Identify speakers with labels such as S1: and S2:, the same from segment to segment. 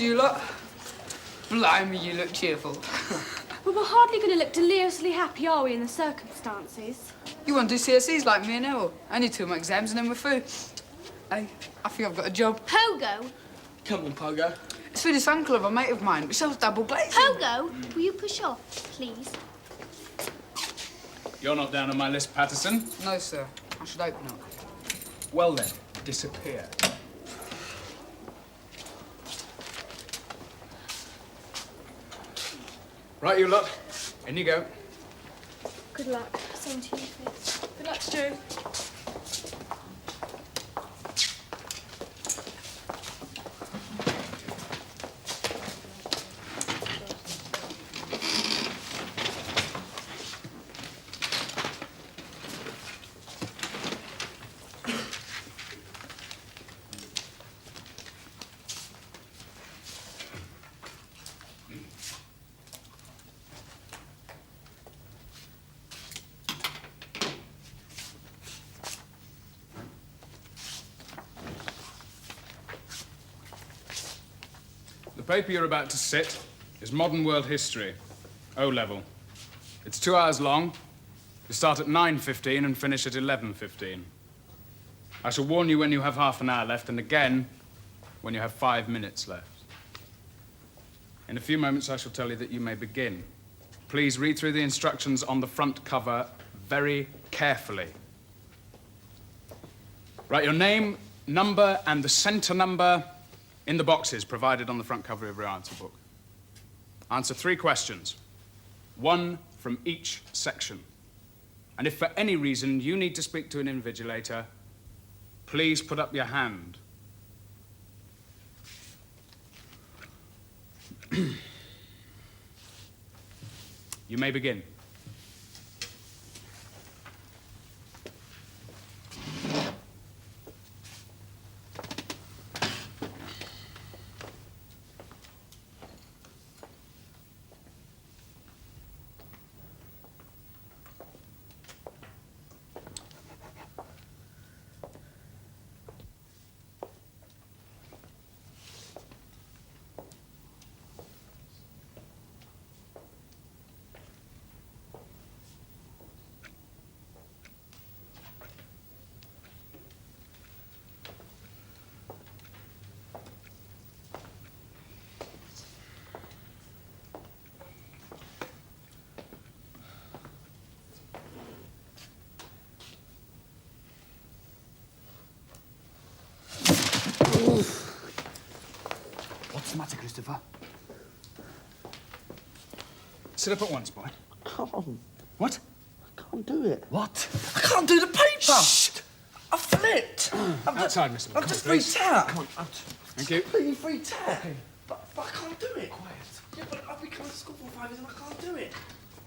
S1: you lot. Blimey, you look cheerful.
S2: Well, we're hardly going to look deliriously happy, are we, in the circumstances?
S1: You want to do CSEs like me and Elle? Only 2 more exams and then we're through. Hey, I think I've got a job.
S2: Pogo?
S3: Come on, Pogo.
S1: It's for this uncle of a mate of mine, which sells double glazing.
S2: Pogo, will you push off, please?
S4: You're not down on my list, Patterson.
S1: No, sir. I should hope not.
S4: Well then, disappear. Right, you lot. In you go.
S2: Good luck. Same to you, Fitz.
S5: Good luck, Stu.
S4: The paper you're about to sit is Modern World History, O-level. It's 2 hours long. You start at 9:15 and finish at 11:15. I shall warn you when you have half an hour left, and again when you have 5 minutes left. In a few moments, I shall tell you that you may begin. Please read through the instructions on the front cover very carefully. Write your name, number, and the center number in the boxes provided on the front cover of your answer book. Answer 3 questions, 1 from each section. And if for any reason you need to speak to an invigilator, please put up your hand. You may begin.
S3: What's the matter, Christopher?
S4: Sit up at once, boy.
S3: Can't.
S4: What?
S3: I can't do it.
S4: What?
S3: I can't do the paper!
S4: Shh!
S3: I flipped!
S4: Outside, Mr.
S3: I've just freaked out! Come on,
S4: Thank you.
S3: completely freaked out. Okay. But I can't do it. Quiet. Yeah, but I've been coming to school for 5 years and I can't do it.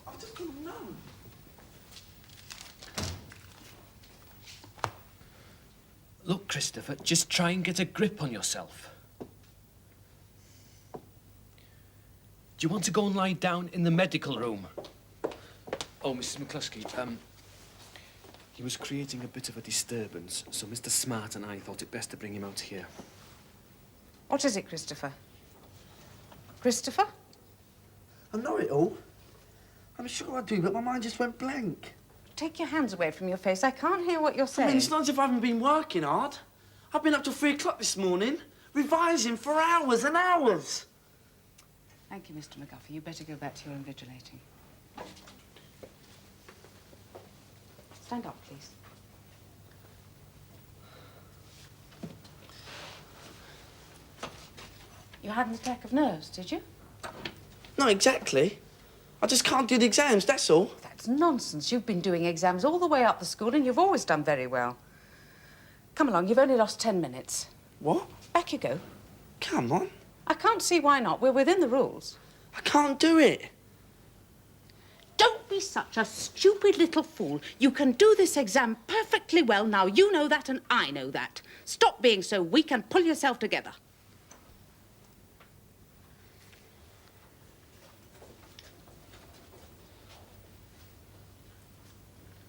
S3: I've just got to know.
S6: Look, Christopher, just try and get a grip on yourself. Do you want to go and lie down in the medical room? Oh, Mrs. McCluskey, he was creating a bit of a disturbance, so Mr. Smart and I thought it best to bring him out here.
S5: What is it, Christopher? Christopher?
S3: I know it all. I'm sure I do, but my mind just went blank.
S5: Take your hands away from your face. I can't hear what you're
S3: I
S5: saying.
S3: mean, it's not as if I haven't been working hard. I've been up till 3 o'clock this morning, revising for hours and hours.
S5: Thank you, Mr. McGuffey. You better go back to your invigilating. Stand up, please. You had an attack of nerves, did you?
S3: Not exactly. I just can't do the exams, that's all.
S5: That's nonsense. You've been doing exams all the way up the school and you've always done very well. Come along, you've only lost 10 minutes.
S3: What?
S5: Back you go.
S3: Come on.
S5: I can't see why not. We're within the rules.
S3: I can't do it.
S5: Don't be such a stupid little fool. You can do this exam perfectly well. Now, you know that and I know that. Stop being so weak and pull yourself together.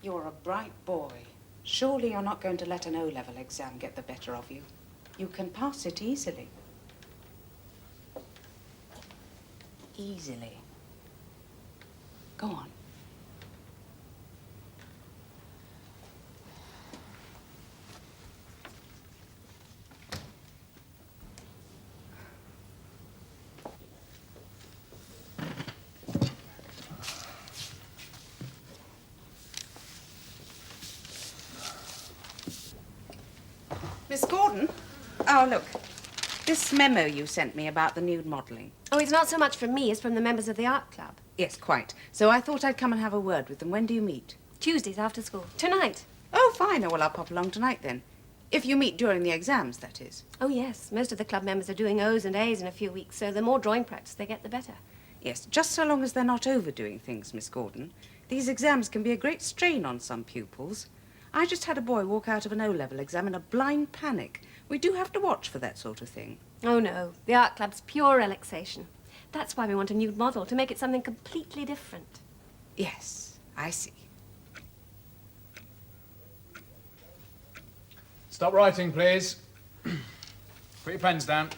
S5: You're a bright boy. Surely you're not going to let an O-level exam get the better of you. You can pass it easily. easily. Go on. Miss Gordon? Oh, look. This memo you sent me about the nude modelling.
S7: Oh, it's not so much from me as from the members of the art club.
S5: Yes, quite. So I thought I'd come and have a word with them. When do you meet?
S7: Tuesdays after school. Tonight.
S5: Oh, fine. Oh, well, I'll pop along tonight then. If you meet during the exams, that is.
S7: Oh, yes. Most of the club members are doing O's and A's in a few weeks, so the more drawing practice they get, the better.
S5: Yes, just so long as they're not overdoing things, Miss Gordon. These exams can be a great strain on some pupils. I just had a boy walk out of an O-level exam in a blind panic. We do have to watch for that sort of thing.
S7: Oh, no. The art club's pure relaxation. That's why we want a nude model, to make it something completely different.
S5: Yes, I see.
S4: Stop writing, please. Put your pens down.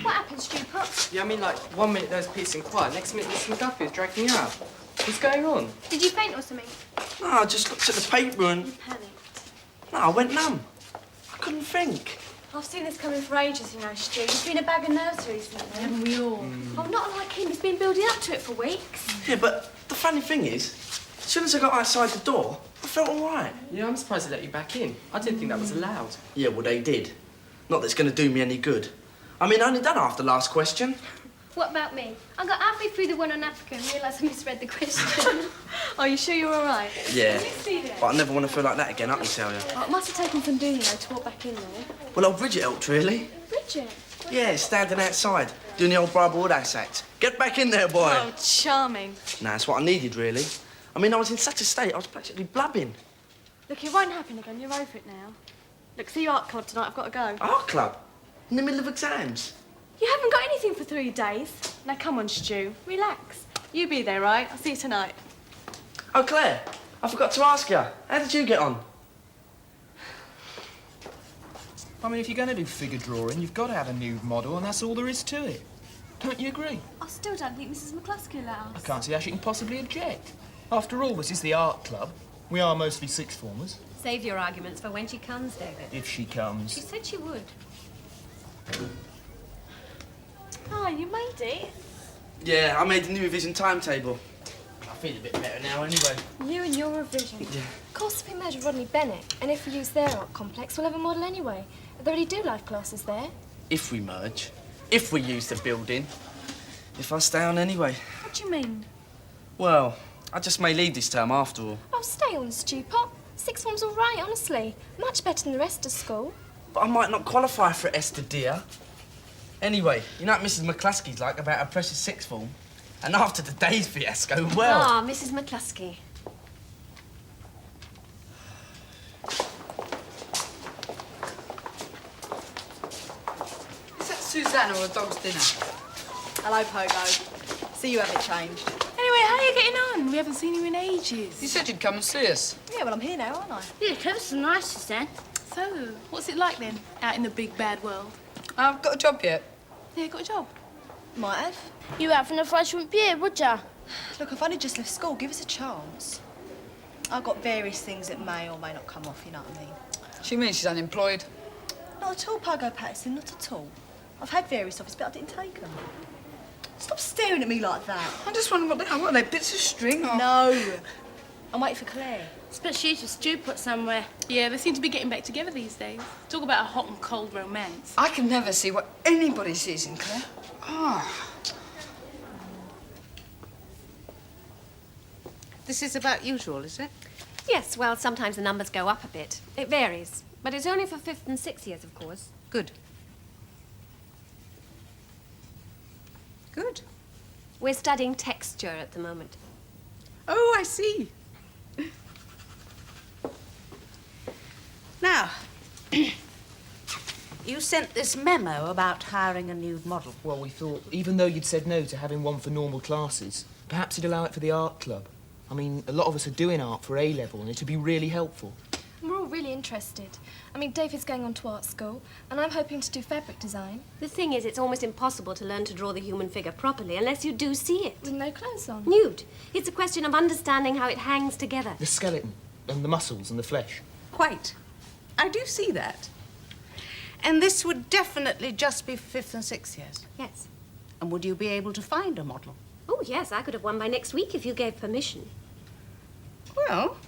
S2: What happened, Stu Pop?
S8: Yeah, I mean, like, 1 minute there's peace and quiet, next minute Mr. McGuffey is dragging you out. What's going on?
S2: Did you faint or something?
S3: No, I just looked at the paper and...
S2: Panicked.
S3: No, I went numb. I couldn't think.
S2: I've seen this coming for ages, you know, Stu. He's been a bag of nerves recently. Haven't we all? Oh, not like him. He's been building up to it for weeks.
S3: Yeah, but the funny thing is, as soon as I got outside the door, I felt all right.
S8: Yeah, I'm surprised they let you back in. I didn't think that was allowed.
S3: Yeah, well, they did. Not that it's going to do me any good. I mean, I only done half the last question.
S2: What about me? I got halfway through the one on Africa and realised I misread the question. Are you sure you're all right?
S3: Yeah.
S2: Can you see that?
S3: But I never want to feel like that again, I can tell you.
S2: Oh, it must have taken some doing, though, to walk back in there.
S3: Well, old Bridget helped, really.
S2: Bridget?
S3: Yeah, standing outside, doing the old Barbara Woodhouse act. Get back in there, boy.
S2: Oh, charming.
S3: Nah, that's what I needed, really. I mean, I was in such a state, I was practically blubbing.
S2: Look, it won't happen again. You're over it now. Look, see your art club tonight. I've got to go.
S3: Art club? In the middle of exams?
S2: You haven't got anything for 3 days. Now, come on, Stu. Relax. You be there, right? I'll see you tonight.
S3: Oh, Claire, I forgot to ask you. How did you get on?
S9: I mean, if you're going to do figure drawing, you've got to have a nude model, and that's all there is to it. Don't you agree?
S2: I still don't think Mrs. McCluskey will let
S9: I
S2: us.
S9: can't see how she can possibly object. After all, this is the art club. We are mostly sixth formers.
S7: Save your arguments for when she comes, David.
S9: If she
S7: She
S9: comes.
S7: said she would.
S2: Oh, you made it.
S3: Yeah, I made the new revision timetable. I feel a bit better now, anyway.
S2: You and your revision.
S3: Yeah.
S2: Of course, if we measure Rodney Bennett, and if we use their art complex, we'll have a model anyway. They already do life classes there.
S3: If we merge. If we use the building. If I stay on anyway.
S2: What do you mean?
S3: Well, I just may leave this term after all.
S2: Oh, stay on, Stu Pop. Sixth form's all right, honestly. Much better than the rest of school.
S3: But I might not qualify for it, Esther, dear. Anyway, you know what Mrs. McCluskey's like about her precious sixth form? And after the day's fiasco, well...
S7: Ah, Mrs. McCluskey.
S1: Is that Susanna or a dog's dinner?
S10: Hello, Pogo. See you haven't changed.
S11: Anyway, how are you getting on? We haven't seen you in ages.
S1: You said you'd come and see us.
S10: Yeah, well, I'm here now, aren't I?
S11: Yeah, close and nice, she said. So, what's it like then, out in the big bad world?
S1: I've got a job yet.
S11: Yeah, got a job.
S10: Might have.
S11: You out from the freshman year, would ya?
S10: Look, I've only just left school. Give us a chance. I've got various things that may or may not come off, you know what I mean?
S1: She means she's unemployed.
S10: Not at all, Pogo Patterson, not at all. I've had various offers, but I didn't take them. Stop staring at me like that.
S1: I just wonder what they are. What are they, bits of string or...
S10: No. I'm waiting for Claire.
S11: But she's just stupid somewhere. Yeah, they seem to be getting back together these days. Talk about a hot and cold romance.
S1: I can never see what anybody sees in Claire. Ah.
S5: This is about usual, is it?
S7: Yes, well, sometimes the numbers go up a bit. It varies. But it's only for 5th and 6th years, of course.
S5: Good. Good.
S7: We're studying texture at the moment.
S5: Oh, I see. Now, You sent this memo about hiring a nude model.
S9: Well, we thought, even though you'd said no to having one for normal classes, perhaps you'd allow it for the art club. I mean, a lot of us are doing art for A-level, and it'd be really helpful.
S2: We're all really interested. I mean, David's going on to art school, and I'm hoping to do fabric design.
S7: The thing is, it's almost impossible to learn to draw the human figure properly unless you do see it.
S2: With no clothes on.
S7: Nude. It's a question of understanding how it hangs together.
S9: The skeleton, and the muscles, and the flesh.
S5: Quite. I do see that. And this would definitely just be for 5th and 6th years.
S7: Yes.
S5: And would you be able to find a model?
S7: Oh, yes, I could have one by next week if you gave permission.
S5: Well,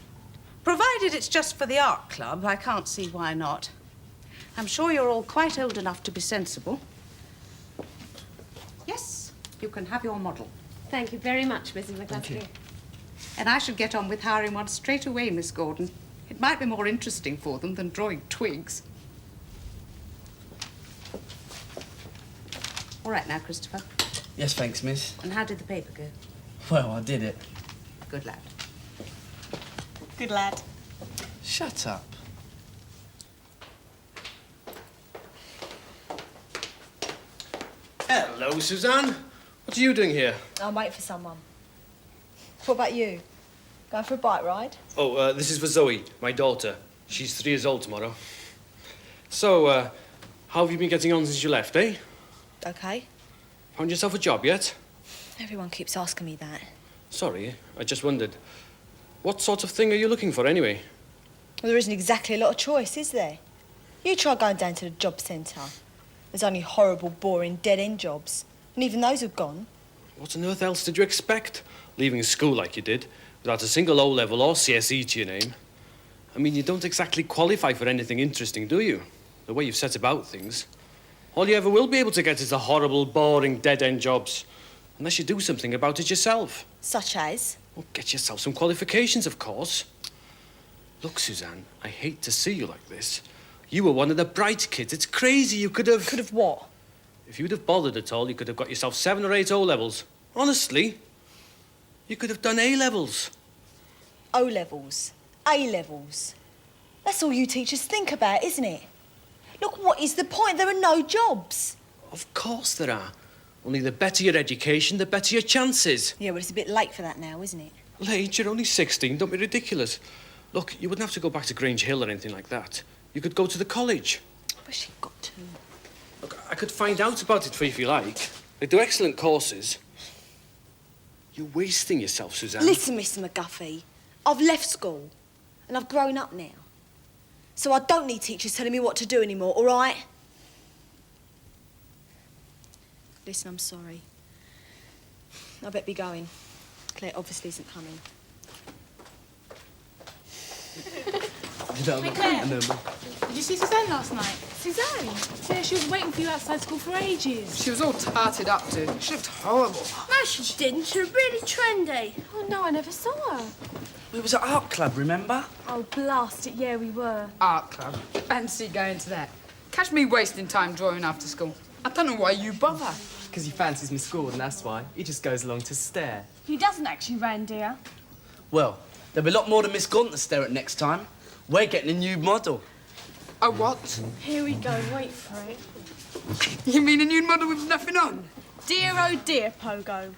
S5: provided it's just for the art club, I can't see why not. I'm sure you're all quite old enough to be sensible. Yes, you can have your model.
S7: Thank you very much, Mrs. McCluskey.
S9: Thank you.
S5: And I should get on with hiring one straight away, Miss Gordon. It might be more interesting for them than drawing twigs. All right now, Christopher.
S3: Yes, thanks, miss.
S5: And how did the paper go?
S3: Well, I did it.
S5: Good lad.
S10: Good lad.
S3: Shut up.
S6: Hello, Suzanne. What are you doing here?
S10: I'm waiting for someone. What about you? Going for a bike ride?
S6: Oh, this is for Zoe, my daughter. She's 3 years old tomorrow. So, how have you been getting on since you left, eh?
S10: Okay.
S6: Found yourself a job yet?
S10: Everyone keeps asking me that.
S6: Sorry, I just wondered. What sort of thing are you looking for, anyway?
S10: Well, there isn't exactly a lot of choice, is there? You try going down to the job centre. There's only horrible, boring, dead-end jobs. And even those have gone.
S6: What on earth else did you expect, leaving school like you did, without a single O-level or CSE to your name? I mean, you don't exactly qualify for anything interesting, do you? The way you've set about things. All you ever will be able to get is the horrible, boring, dead-end jobs. Unless you do something about it yourself.
S10: Such as?
S6: Well, get yourself some qualifications, of course. Look, Suzanne, I hate to see you like this. You were one of the bright kids. It's crazy. You could have...
S10: Could have what?
S6: If you'd have bothered at all, you could have got yourself 7 or 8 O-levels. Honestly. You could have done A-levels.
S10: O-levels. A-levels. That's all you teachers think about, isn't it? Look, what is the point? There are no jobs.
S6: Of course there are. Only the better your education, the better your chances.
S10: Yeah, well, it's a bit late for that now, isn't it?
S6: Late? You're only 16. Don't be ridiculous. Look, you wouldn't have to go back to Grange Hill or anything like that. You could go to the college.
S10: But she got to.
S6: Look, I could find out about it for you if you like. They do excellent courses. You're wasting yourself, Suzanne.
S10: Listen, Mr. McGuffey, I've left school and I've grown up now. So I don't need teachers telling me what to do anymore, all right? Listen, I'm sorry. I better be going. Claire obviously isn't coming.
S11: Hey, Claire. Did you see Suzanne last night?
S2: Suzanne?
S11: Yeah, she was waiting for you outside school for ages.
S1: She was all tarted up too. She looked horrible.
S2: No, she didn't. She was really trendy. Oh, no, I never saw her.
S3: We was at art club, remember?
S2: Oh, blast it. Yeah, we were.
S1: Art club. Fancy going to that. Catch me wasting time drawing after school. I don't know why you bother.
S8: Because he fancies Miss Gordon, that's why. He just goes along to stare.
S2: He doesn't actually, reindeer.
S3: Well, there'll be a lot more than Miss Gordon to stare at next time. We're getting a new model.
S1: A what?
S2: Here we go. Wait for it.
S1: You mean a new model with nothing on?
S2: Dear, oh dear, Pogo.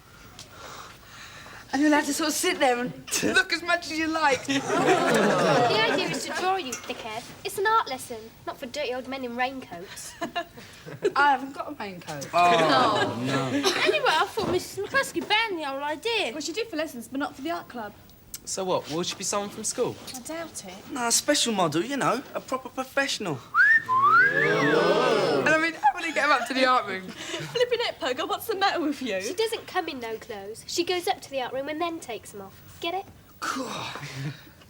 S1: And you'll have to sort of sit there and look as much as you like.
S12: The idea is to draw, you thickhead. It's an art lesson, not for dirty old men in raincoats.
S1: I haven't got a raincoat.
S3: Oh, no.
S11: Anyway, I thought Mrs. McCluskey banned the whole idea.
S2: Well, she did for lessons, but not for the art club.
S8: So what, will she be someone from school?
S2: I doubt it.
S3: No, a special model, you know, a proper professional.
S1: And I mean, how would they get him up to the art room?
S2: Flipping it, Pogo, what's the matter with you?
S12: She doesn't come in no clothes. She goes up to the art room and then takes them off. Get it?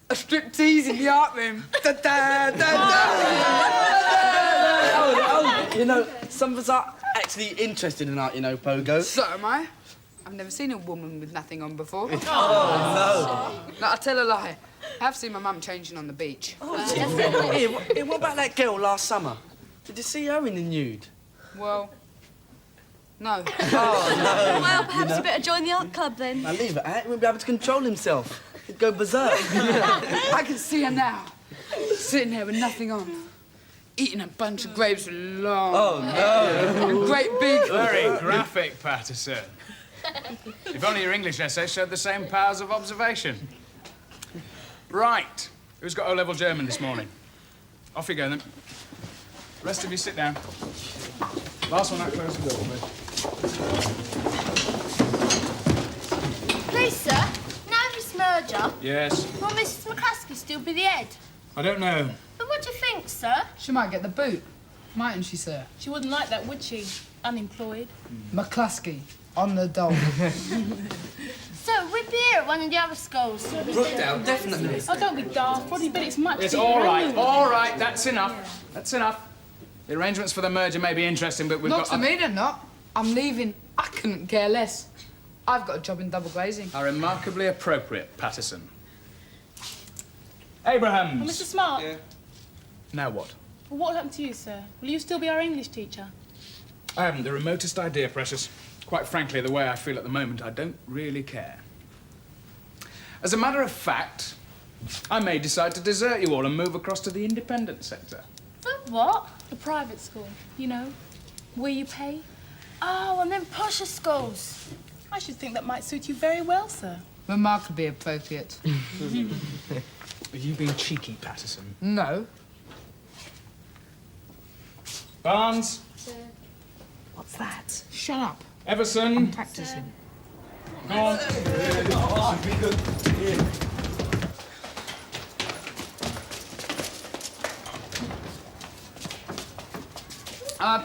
S1: A striptease in the art room. Da, da, da, da.
S3: You know, some of us are actually interested in art, you know, Pogo.
S1: So am I. I've never seen a woman with nothing on before.
S3: Oh,
S1: No, I tell a lie. I have seen my mum changing on the beach.
S3: no. Hey, what about that girl last summer? Did you see her in the nude?
S1: Well, no.
S2: Well, perhaps you better join the art club then.
S3: Now leave it, eh? He won't be able to control himself. He'd go berserk.
S1: I can see her now, sitting there with nothing on, eating a bunch of grapes with long...
S3: Oh, no.
S1: A great big...
S4: Very graphic, Patterson. If only your English essay showed the same powers of observation. Right. Who's got O-level German this morning? Off you go, then. Rest of you sit down. Last one out, close the door, please.
S12: Please, sir. Now this merger,
S4: Yes.
S12: will Mrs. McCluskey still be the head?
S4: I don't know.
S12: But what do you think, sir?
S1: She might get the boot. Mightn't she, sir?
S11: She wouldn't like that, would she? Unemployed.
S1: McCluskey, on the dole.
S12: So, we'd be here at one of the other schools.
S3: Brookdale, definitely.
S11: Oh, don't be daft, Roddy, but it's much
S4: It's
S11: bigger
S4: all right,
S11: anyway.
S4: all right. That's enough. That's enough. The arrangements for the merger may be interesting, but we've
S1: Not
S4: got...
S1: to me, they're not. I'm leaving. I couldn't care less. I've got a job in double glazing.
S4: Are remarkably appropriate, Patterson.
S11: Oh,
S4: Abrahams.
S11: Mr. Smart,
S4: Now what?
S11: well, what happened to you, sir? Will you still be our English teacher?
S4: I haven't the remotest idea, Precious. Quite frankly, the way I feel at the moment, I don't really care. As a matter of fact, I may decide to desert you all and move across to the independent sector.
S12: For what?
S11: The private school, you know, where you pay.
S12: Oh, and then posher schools.
S11: I should think that might suit you very well, sir.
S1: Remarkably appropriate.
S4: Are you being cheeky, Patterson?
S1: No.
S4: Barnes?
S5: What's that?
S1: Shut up.
S4: Everson?
S1: Practicing.
S4: Go on.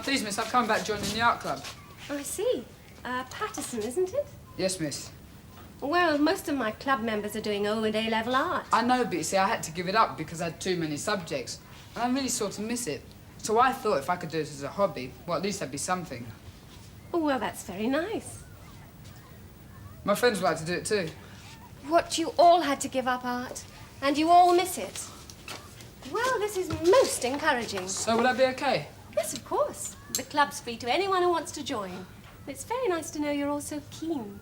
S1: Please, miss, I've come back joining the art club.
S7: Oh, I see. Patterson, isn't it?
S1: Yes, miss.
S7: Well, most of my club members are doing O and A-level art.
S1: I know, but you see, I had to give it up because I had too many subjects. And I really sort of miss it. So I thought if I could do it as a hobby, well, at least that'd be something.
S7: Oh, well, that's very nice.
S1: My friends would like to do it too.
S7: What, you all had to give up art? And you all miss it? Well, this is most encouraging.
S1: So would I be okay?
S7: Yes, of course. The club's free to anyone who wants to join. It's very nice to know you're all so keen.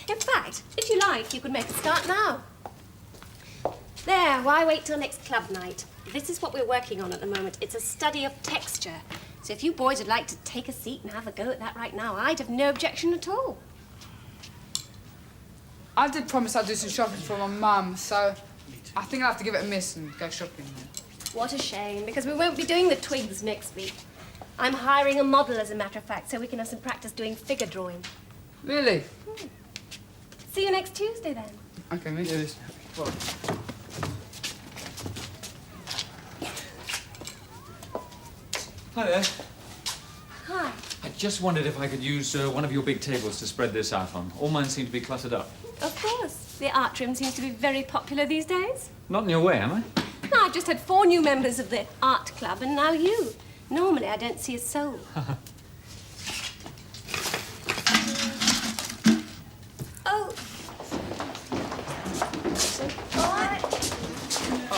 S7: In fact, if you like, you could make a start now. There, why wait till next club night? This is what we're working on at the moment. It's a study of texture. So if you boys would like to take a seat and have a go at that right now, I'd have no objection at all.
S1: I did promise I'd do some shopping for my mum, so I think I'll have to give it a miss and go shopping.
S7: What a shame, because we won't be doing the twigs next week. I'm hiring a model, as a matter of fact, so we can have some practice doing figure drawing.
S1: Really?
S7: See you next Tuesday, then.
S1: Okay, me do this. Well,
S13: Hi there.
S7: Hi.
S13: I just wondered if I could use one of your big tables to spread this out on. All mine seem to be cluttered up.
S7: Of course. The art room seems to be very popular these days.
S13: Not in your way, am I?
S7: No, I've just had 4 new members of the art club, and now you. Normally, I don't see a soul. Oh.
S2: Hi.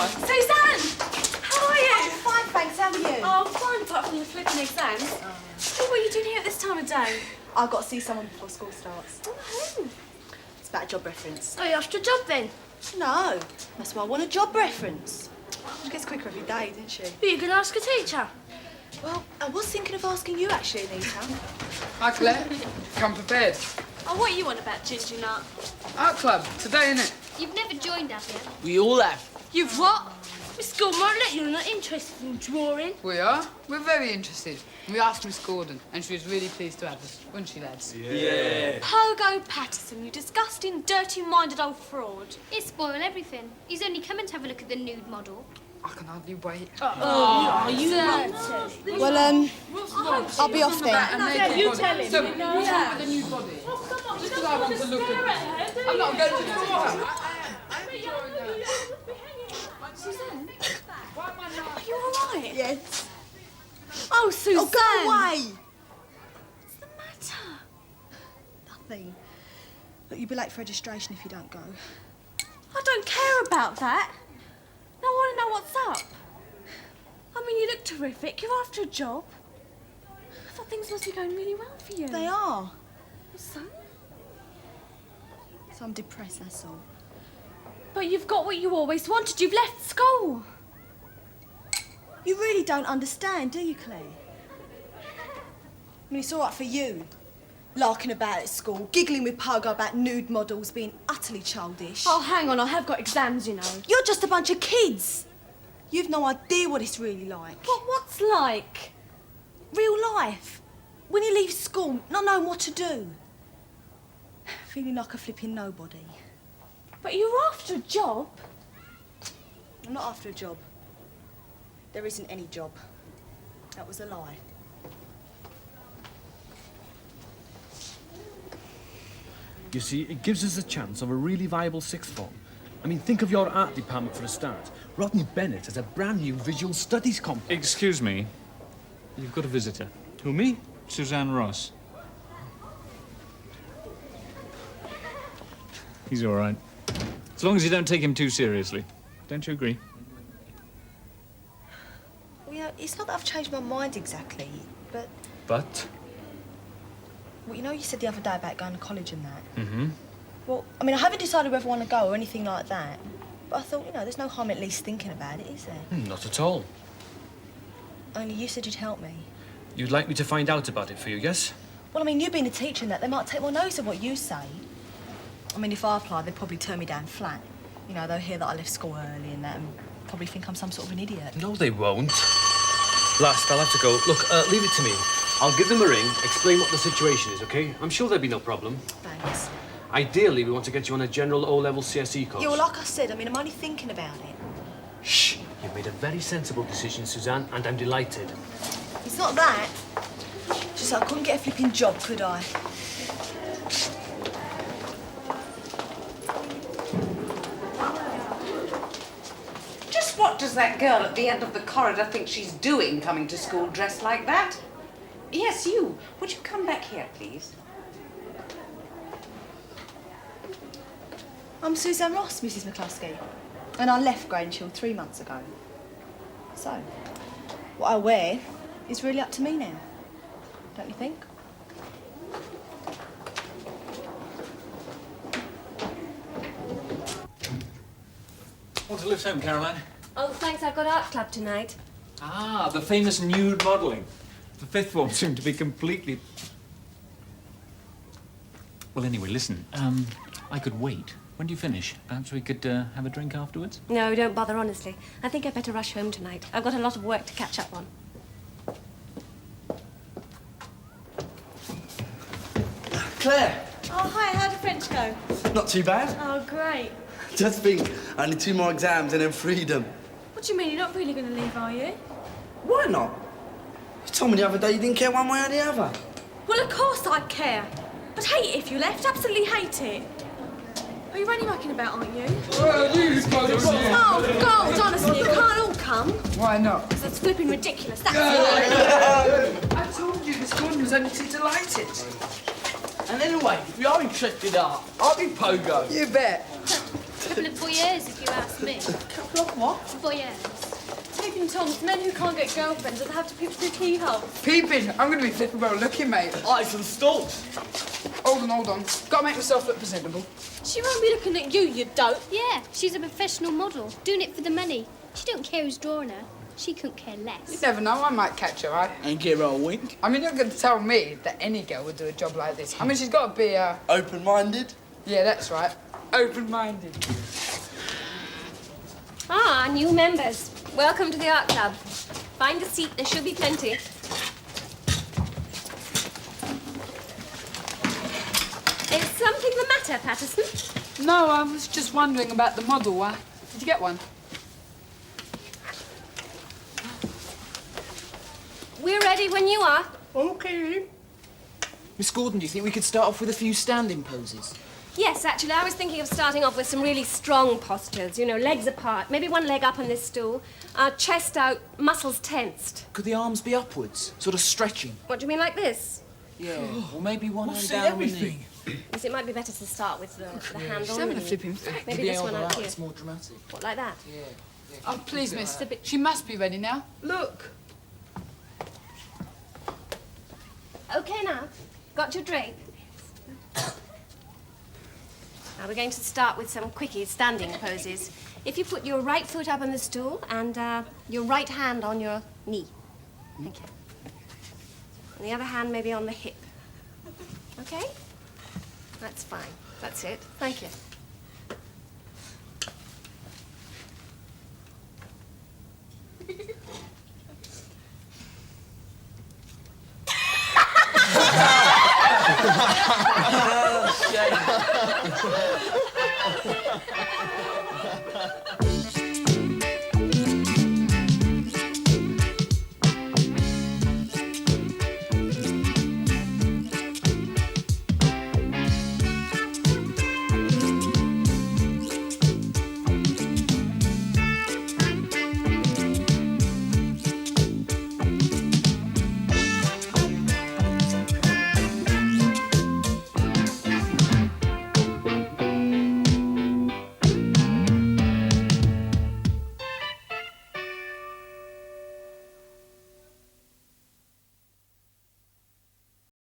S2: Suzanne! How are you?
S10: I'm fine, thanks. How are you?
S2: Oh, fine, apart from the flipping exams. What are you doing here at this time of day?
S10: I've got to see someone before school starts.
S2: Oh,
S10: It's about a job reference.
S12: Oh, you after a job then?
S10: No, that's why I want a job reference. She gets quicker every day, doesn't she?
S12: But you can ask a teacher.
S10: Well, I was thinking of asking you, actually, Anita.
S1: hi, Claire. Come prepared.
S2: Oh, what are you on about, Ginger Nut?
S1: Art club, today, innit?
S12: You've never joined us yet.
S3: We all have.
S12: You've what? Miss Gordon won't let you. You're not interested in drawing.
S1: We are. We're very interested. We asked Miss Gordon, and she was really pleased to have us, wasn't she, lads?
S3: Yeah.
S2: Pogo Patterson, you disgusting, dirty-minded old fraud.
S12: It spoiled everything. He's only coming to have a look at the nude model.
S1: I can hardly wait.
S2: Oh, you
S10: Well, I'll be off then.
S1: Yeah,
S2: you tell him.
S1: So, what's wrong with the nude body? Just because I want to look at it. I'm not going to draw her.
S2: Suzanne,
S1: Why am I not?
S2: are you all right?
S10: Yes.
S2: Oh, Suzanne.
S10: Oh, go away.
S2: What's the matter?
S10: Nothing. Look, you'll be late for registration if you don't go.
S2: I don't care about that. I want to know what's up. I mean, you look terrific. You're after a job. I thought things must be going really well for you.
S10: They are.
S2: So?
S10: So I'm depressed, that's all.
S2: But you've got what you always wanted. You've left school.
S10: You really don't understand, do you, Claire? I mean, it's all right for you, larking about at school, giggling with Pogo about nude models, being utterly childish.
S2: Oh, hang on, I have got exams, you know.
S10: You're just a bunch of kids. You've no idea what it's really like.
S2: What's like?
S10: Real life. When you leave school, not knowing what to do. Feeling like a flipping nobody.
S2: But you're after a job.
S10: I'm not after a job. There isn't any job. That was a lie.
S6: You see, it gives us a chance of a really viable sixth form. I mean, think of your art department for a start. Rodney Bennett has a brand new visual studies comp.
S13: Excuse me. You've got a visitor.
S6: Who, me?
S13: Suzanne Ross. He's all right. As long as you don't take him too seriously. Don't you agree?
S10: Well, you know, it's not that I've changed my mind exactly, but...
S6: But?
S10: Well, you know, you said the other day about going to college and that.
S6: Mm-hmm.
S10: Well, I mean, I haven't decided whether I want to go or anything like that. But I thought, you know, there's no harm at least thinking about it, is there?
S6: Not at all.
S10: Only you said you'd help me.
S6: You'd like me to find out about it for you, yes?
S10: Well, I mean, you being a teacher and that, they might take more notice of what you say. I mean, if I apply, they'd probably turn me down flat. You know, they'll hear that I left school early and that and probably think I'm some sort of an idiot.
S6: No, they won't. Last, I'll have to go. Look, leave it to me. I'll give them a ring, explain what the situation is, OK? I'm sure there'll be no problem.
S10: Thanks.
S6: Ideally, we want to get you on a general O-level CSE course.
S10: Yeah, well, like I said, I mean, I'm only thinking about it.
S6: Shh! You've made a very sensible decision, Suzanne, and I'm delighted.
S10: It's not that. Just I couldn't get a flipping job, could I?
S5: Just what does that girl at the end of the corridor think she's doing coming to school dressed like that? Yes, you. Would you come back here, please?
S10: I'm Suzanne Ross, Mrs. McCluskey, and I left Grange 3 months ago. So, what I wear is really up to me now, don't you think?
S13: Want to lift home, Caroline?
S7: Oh, thanks, I've got art club tonight.
S13: Ah, the famous nude modelling. The fifth form seemed to be completely... Well, anyway, listen. I could wait. When do you finish? Perhaps we could have a drink afterwards?
S7: No, don't bother, honestly. I think I'd better rush home tonight. I've got a lot of work to catch up on.
S3: Claire!
S2: Oh, hi, how'd the French go?
S3: Not too bad.
S2: Oh, great.
S3: Just think, only 2 more exams and then freedom.
S2: What do you mean? You're not really going to leave, are you?
S3: Why not? You told me the other day you didn't care one way or the other.
S2: Well, of course I'd care. I'd hate it if you left. Absolutely hate it. Are you only mucking about, aren't you? Oh, God, honestly, you can't all come.
S1: Why not?
S2: Because that's flipping ridiculous, that's all.
S3: I told you this morning was only too delighted. And anyway, if you are interested in art, I'll be Pogo.
S1: You bet.
S12: Couple of voyeurs, if you ask me.
S10: Couple of what?
S12: Voyeurs.
S2: Peeping Toms, men who can't get girlfriends and have to peep through keyholes.
S1: Peeping. I'm going to be flipping well looking, mate.
S3: Eyes and stalks.
S1: Hold on. Got to make myself look presentable.
S2: She won't be looking at you, you dope.
S12: Yeah, she's a professional model, doing it for the money. She don't care who's drawing her. She couldn't care
S1: You
S12: less.
S1: never know, I might catch her eye.
S3: And give her a wink.
S1: I mean, you're going to tell me that any girl would do a job like this. I mean, she's got to be,
S3: Open-minded.
S1: Yeah, that's right. Open-minded.
S7: Ah, new members. Welcome to the art club. Find a seat, there should be plenty. Is something the matter, Patterson?
S1: No, I was just wondering about the model. Did you get one?
S7: We're ready when you are.
S9: OK. Miss Gordon, do you think we could start off with a few standing poses?
S7: Yes, actually, I was thinking of starting off with some really strong postures. You know, legs apart, maybe one leg up on this stool, chest out, muscles tensed.
S9: Could the arms be upwards, sort of stretching?
S7: What do you mean, like this?
S9: Yeah, or maybe one hand
S3: see
S9: down on the
S3: everything.
S9: knee.
S7: Yes, it might be better to start with the handle.
S1: She's having a
S7: and
S1: flipping fit.
S7: maybe
S9: The
S7: this one
S9: elbow
S7: out
S9: out,
S7: here.
S9: it's more dramatic.
S7: What, like that?
S9: Yeah.
S1: Oh, please, miss.
S7: It's a bit-
S1: She must be ready now. Look.
S7: Okay, now. Got your drape? Now we're going to start with some quickie standing poses. If you put your right foot up on the stool and your right hand on your knee. Thank you. And the other hand maybe on the hip. Okay? That's fine. That's it. Thank you.
S3: Oh, shame.